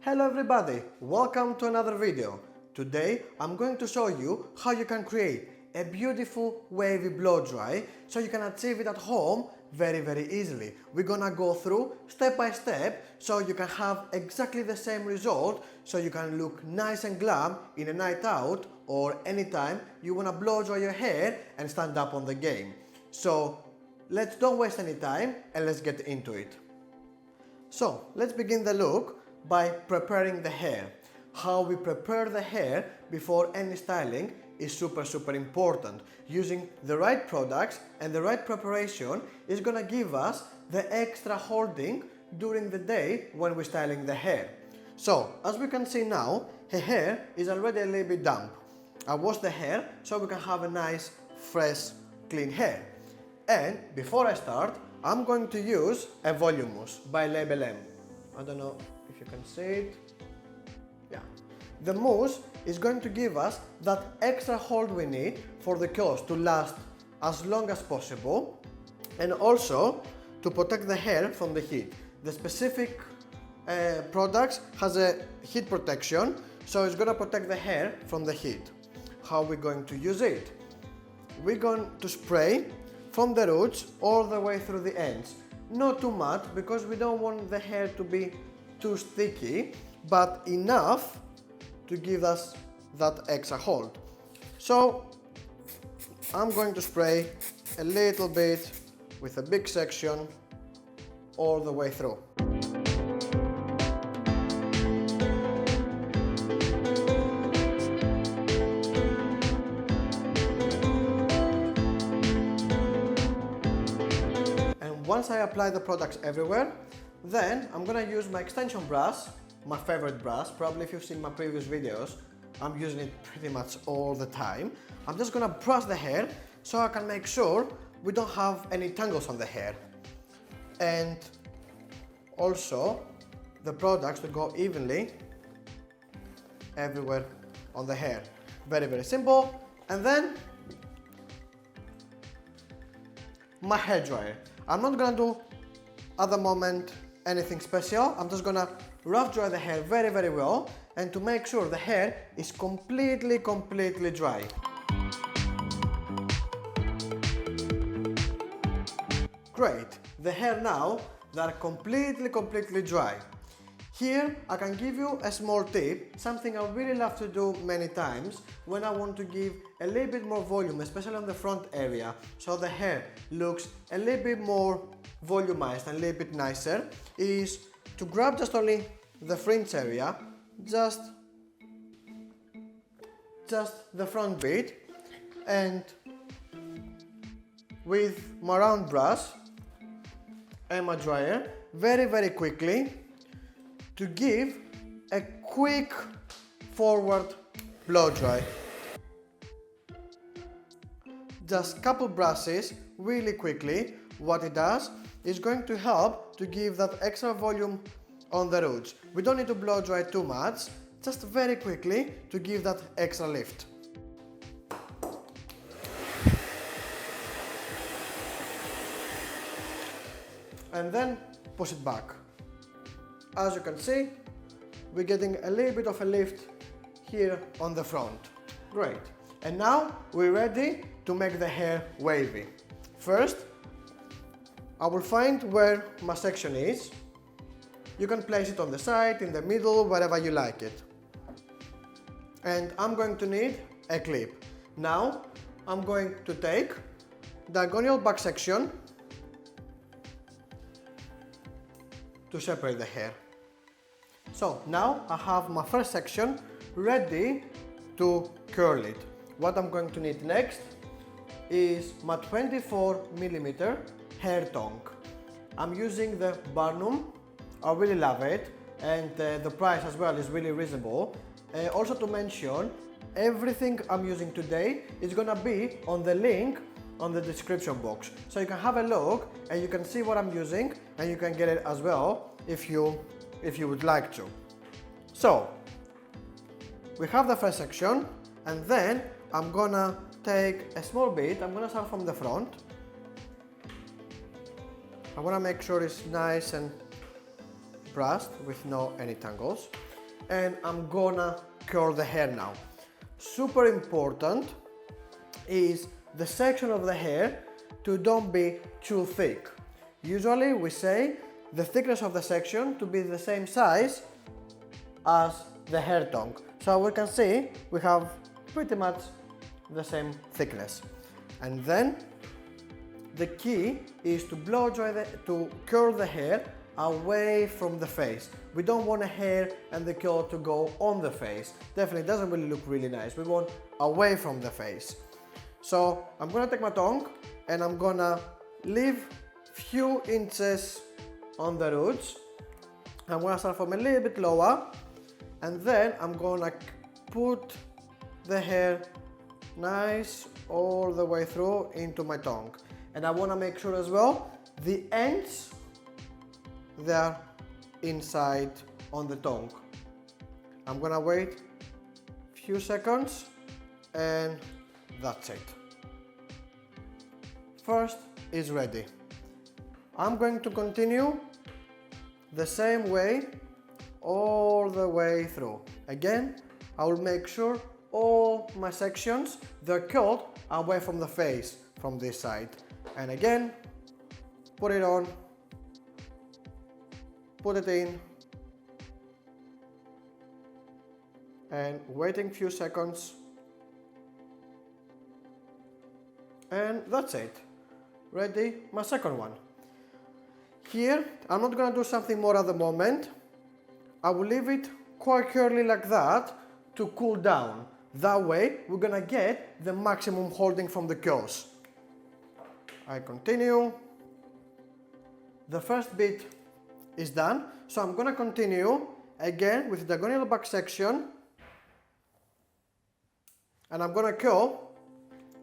Hello everybody, welcome to another video. Today I'm going to show you how you can create a beautiful wavy blow dry so you can achieve it at home very easily. We're gonna go through step by step so you can have exactly the same result, so you can look nice and glam in a night out or anytime you wanna blow dry your hair and stand up on the game. So let's don't waste any time and let's get into it. So let's begin the look by preparing the hair. How we prepare the hair before any styling is super important. Using the right products and the right preparation is gonna give us the extra holding during the day when we're styling the hair. So as we can see now, her hair is already a little bit damp. I washed the hair so we can have a nice, fresh, clean hair. And before I start, I'm going to use a volume mousse by Label M. I don't know if you can see it. Yeah. The mousse is going to give us that extra hold we need for the curls to last as long as possible, and also to protect the hair from the heat. The specific products has a heat protection, so it's going to protect the hair from the heat. How are we going to use it? We're going to spray from the roots all the way through the ends. Not too much because we don't want the hair to be too sticky, but enough to give us that extra hold. So I'm going to spray a little bit with a big section all the way through. Once I apply the products everywhere, then I'm gonna use my extension brush, my favorite brush. Probably if you've seen my previous videos, I'm using it pretty much all the time. I'm just gonna brush the hair so I can make sure we don't have any tangles on the hair. And also the products to go evenly everywhere on the hair. Very simple. And then my hairdryer. I'm not gonna do at the moment anything special. I'm just gonna rough dry the hair very well, and to make sure the hair is completely dry. Great, the hair now that are completely dry. Here I can give you a small tip, something I really love to do many times when I want to give a little bit more volume, especially on the front area, so the hair looks a little bit more volumized and a little bit nicer, is to grab just only the fringe area, just the front bit, and with my round brush and my dryer very quickly to give a quick forward blow dry. Just couple brushes really quickly. What it does is going to help to give that extra volume on the roots. We don't need to blow dry too much, just very quickly to give that extra lift. And then push it back. As you can see, we're getting a little bit of a lift here on the front. Great. And now we're ready to make the hair wavy. First, I will find where my section is. You can place it on the side, in the middle, wherever you like it. And I'm going to need a clip. Now, I'm going to take diagonal back section to separate the hair. So now I have my first section ready to curl it. What I'm going to need next is my 24mm hair tong. I'm using the Barnum. I really love it, and the price as well is really reasonable. Also to mention, everything I'm using today is gonna be on the link on the description box, so you can have a look and you can see what I'm using, and you can get it as well if you would like to. So we have the first section, and then I'm gonna take a small bit. I'm gonna start from the front. I wanna make sure it's nice and brushed with no any tangles. and I'm gonna curl the hair now. Super important is the section of the hair to don't be too thick. Usually we say the thickness of the section to be the same size as the hair tongue. So we can see we have pretty much the same thickness. And then the key is to blow dry to curl the hair away from the face. We don't want the hair and the curl to go on the face. Definitely doesn't really look really nice. We want away from the face. So I'm gonna take my tongue and I'm gonna leave few inches on the roots. I'm gonna start from a little bit lower, and then I'm gonna put the hair nice all the way through into my tongue. And I wanna make sure as well the ends, they're inside on the tongue. I'm gonna wait few seconds and that's it. First is ready. I'm going to continue the same way all the way through. Again, I will make sure all my sections, they're curled away from the face from this side. And again, put it on, put it in, and waiting few seconds. And that's it. Ready, my second one. Here, I'm not gonna do something more at the moment. I will leave it quite curly like that to cool down. That way, we're gonna get the maximum holding from the curls. I continue. The first bit is done, so I'm gonna continue again with the diagonal back section, and I'm gonna curl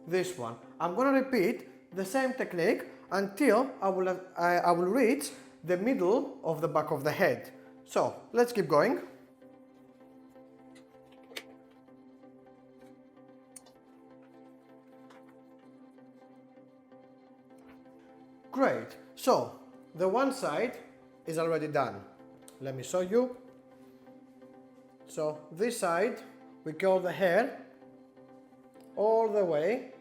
this one. I'm gonna repeat the same technique until I will reach the middle of the back of the head. So let's keep going. Great. So the one side is already done. Let me show you. So this side, we curl the hair all the way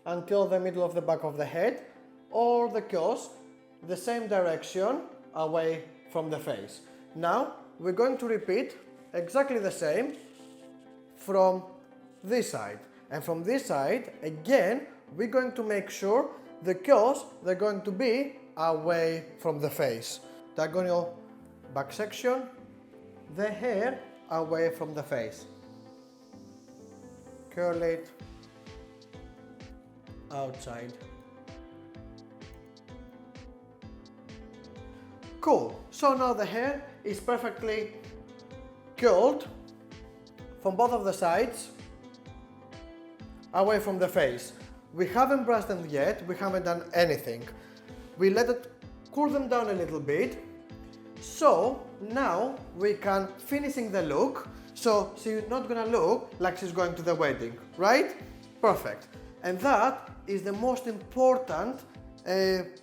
until the middle of the back of the head, all the curls the same direction away from the face. Now we're going to repeat exactly the same from this side, and from this side again we're going to make sure the curls, they're going to be away from the face. Diagonal back section, the hair away from the face. Curl it outside. Cool. So now the hair is perfectly curled from both of the sides away from the face. We haven't brushed them yet, we haven't done anything. We let it cool them down a little bit. So now we can finishing the look. So she's not gonna look like she's going to the wedding, right? Perfect. And that is the most important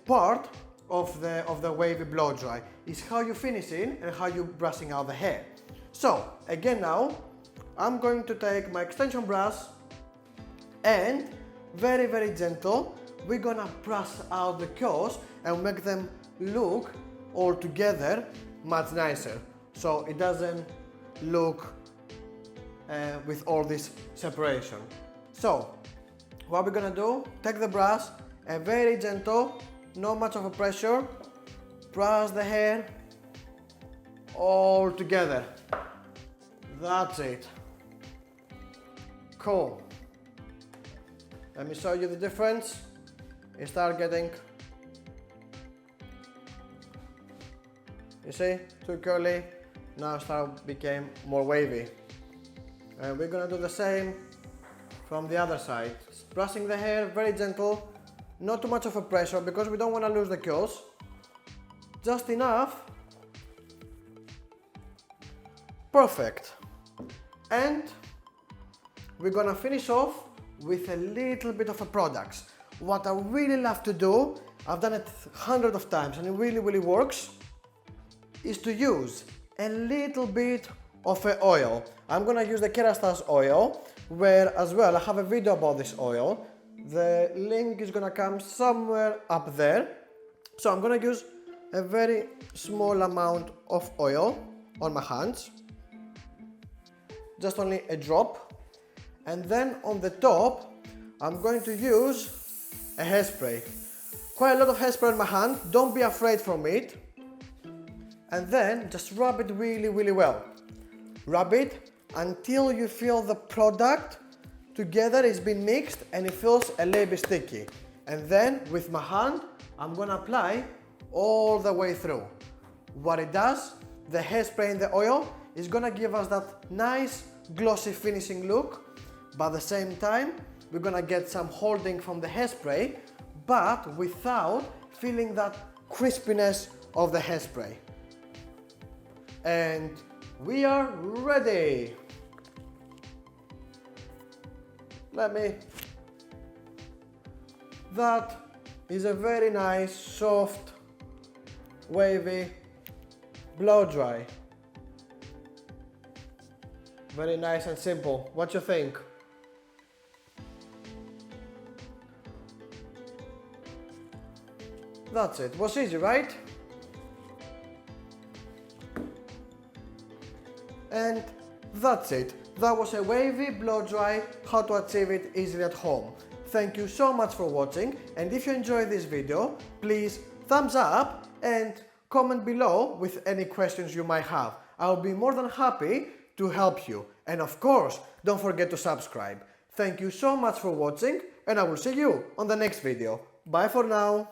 part of the wavy blow dry, is how you finishing and how you brushing out the hair. So again now, I'm going to take my extension brush and very, very gentle, we're gonna brush out the curls and make them look all together much nicer. So it doesn't look with all this separation. So what we're gonna do, take the brush and very gentle, not much of a pressure, brush the hair all together. That's it. Cool. Let me show you the difference. You start getting, you see, too curly, now start became more wavy. And we're gonna do the same from the other side. Brushing the hair, very gentle, not too much of a pressure because we don't want to lose the curls. Just enough. Perfect. And we're gonna finish off with a little bit of a product. What I really love to do, I've done it hundreds of times and it really, really works, is to use a little bit of oil. I'm gonna use the kerastage oil, where as well I have a video about this oil. The link is gonna come somewhere up there. So I'm gonna use a very small amount of oil on my hands, just only a drop, and then on the top I'm going to use a hairspray. Quite a lot of hairspray on my hand, don't be afraid from it, and then just rub it really well. Rub it until you feel the product together is being mixed and it feels a little bit sticky, and then with my hand I'm gonna apply all the way through. What it does, the hairspray and the oil is gonna give us that nice glossy finishing look, but at the same time we're gonna get some holding from the hairspray, but without feeling that crispiness of the hairspray. And we are ready. That is a very nice, soft, wavy blow dry. Very nice and simple. What do you think? That's it. Was easy, right? And that's it. That was a wavy blow dry, how to achieve it easily at home. Thank you so much for watching, and if you enjoyed this video, please thumbs up and comment below with any questions you might have. I'll be more than happy to help you. And of course, don't forget to subscribe. Thank you so much for watching, and I will see you on the next video. Bye for now.